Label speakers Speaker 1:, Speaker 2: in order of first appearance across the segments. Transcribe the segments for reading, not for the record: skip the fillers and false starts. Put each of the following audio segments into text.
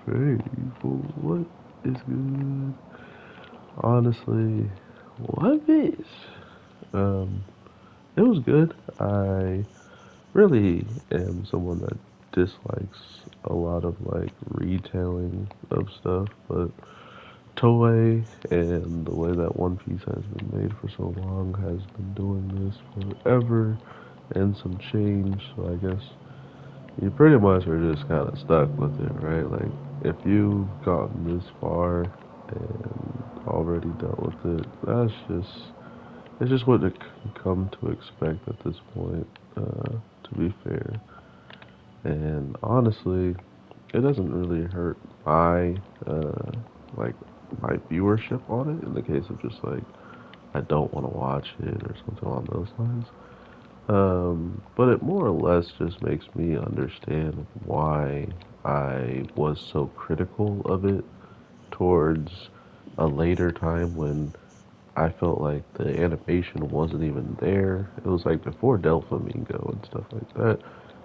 Speaker 1: faithful, what is good? Honestly, OnePiece. Um, it was good. I really am someone that dislikes a lot of like retailing of stuff, but Toei and the way that One Piece has been made for so long has been doing this forever and some change. So I guess you pretty much are just kind of stuck with it, right? Like if you've gotten this far and already dealt with it, it's just what it come to expect at this point. To be fair, and honestly, it doesn't really hurt my like my viewership on it in the case of just like I don't want to watch it or something along those lines. But it more or less just makes me understand why I was so critical of it towards a later time when I felt like the animation wasn't even there. It was like before Delphamingo and stuff like that.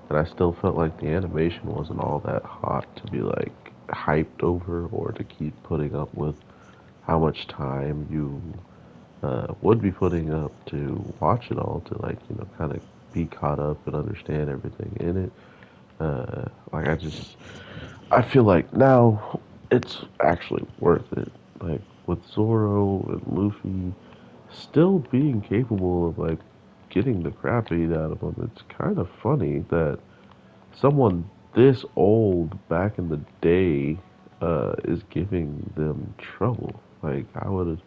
Speaker 1: And I still felt like the animation wasn't all that hot to be like hyped over or to keep putting up with how much time you would be putting up to watch it all to like, kind of be caught up and understand everything in it. Like I feel like now it's actually worth it. Like with Zoro and Luffy still being capable of like getting the crap beat out of them. It's kind of funny that someone this old back in the day is giving them trouble. Like I was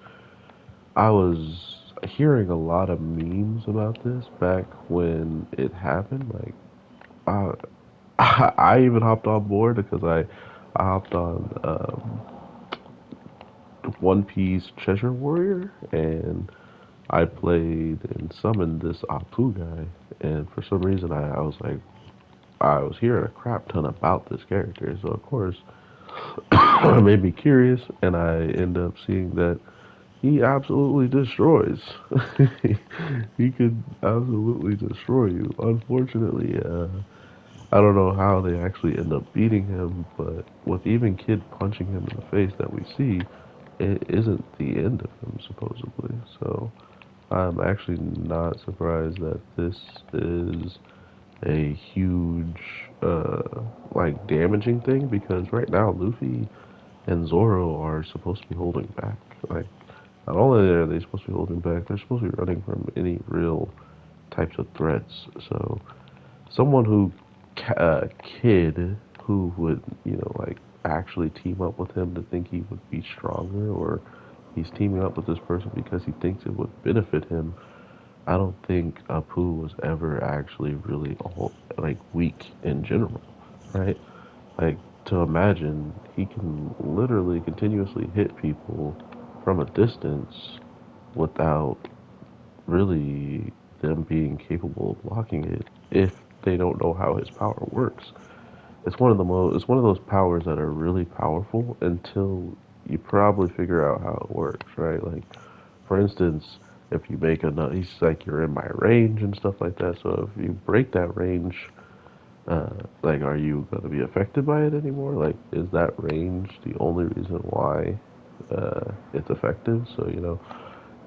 Speaker 1: hearing a lot of memes about this back when it happened. Like I I even hopped on board because I hopped on One Piece Treasure Warrior and I played and summoned this Apu guy, and for some reason I was like, I was hearing a crap ton about this character, so of course it made me curious, and I end up seeing that he absolutely destroys. He could absolutely destroy you. Unfortunately, I don't know how they actually end up beating him, but with even Kid punching him in the face that we see, it isn't the end of him supposedly. So I'm actually not surprised that this is a huge, like damaging thing because right now Luffy and Zoro are supposed to be holding back. Like, not only are they supposed to be holding back, they're supposed to be running from any real types of threats. So, someone who, kid, who would, like actually team up with him to think he would be stronger, or he's teaming up with this person because he thinks it would benefit him. I don't think Apu was ever actually really all, like weak in general, right? Like to imagine he can literally continuously hit people from a distance without really them being capable of blocking it if they don't know how his power works. It's one of those powers that are really powerful until you probably figure out how it works, right? Like for instance, if you make enough, he's like you're in my range and stuff like that. So if you break that range, like, are you going to be affected by it anymore? Like, is that range the only reason why it's effective? So,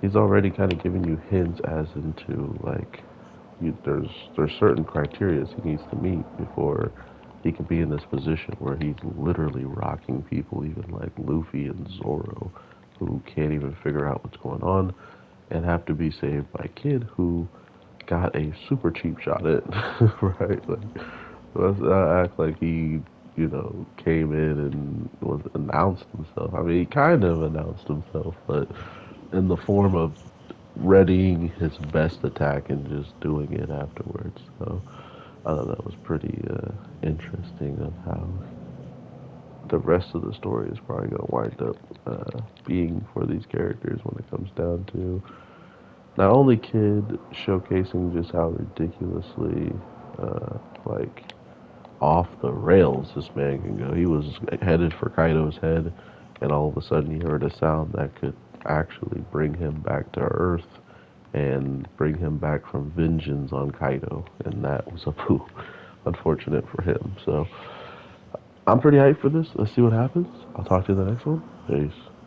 Speaker 1: he's already kind of giving you hints as into like, there's certain criteria he needs to meet before he can be in this position where he's literally rocking people, even like Luffy and Zoro, who can't even figure out what's going on and have to be saved by Kid, who got a super cheap shot at, right? Like, let's not act like he, came in and was announced himself. I mean, he kind of announced himself, but in the form of readying his best attack and just doing it afterwards. So I thought that was pretty interesting of how the rest of the story is probably going to wind up being for these characters when it comes down to not only Kid showcasing just how ridiculously like off the rails this man can go. He was headed for Kaido's head, and all of a sudden he heard a sound that could actually bring him back to Earth and bring him back from vengeance on Kaido, and that was a poo. Unfortunate for him. So I'm pretty hyped for this. Let's see what happens. I'll talk to you in the next one. Peace.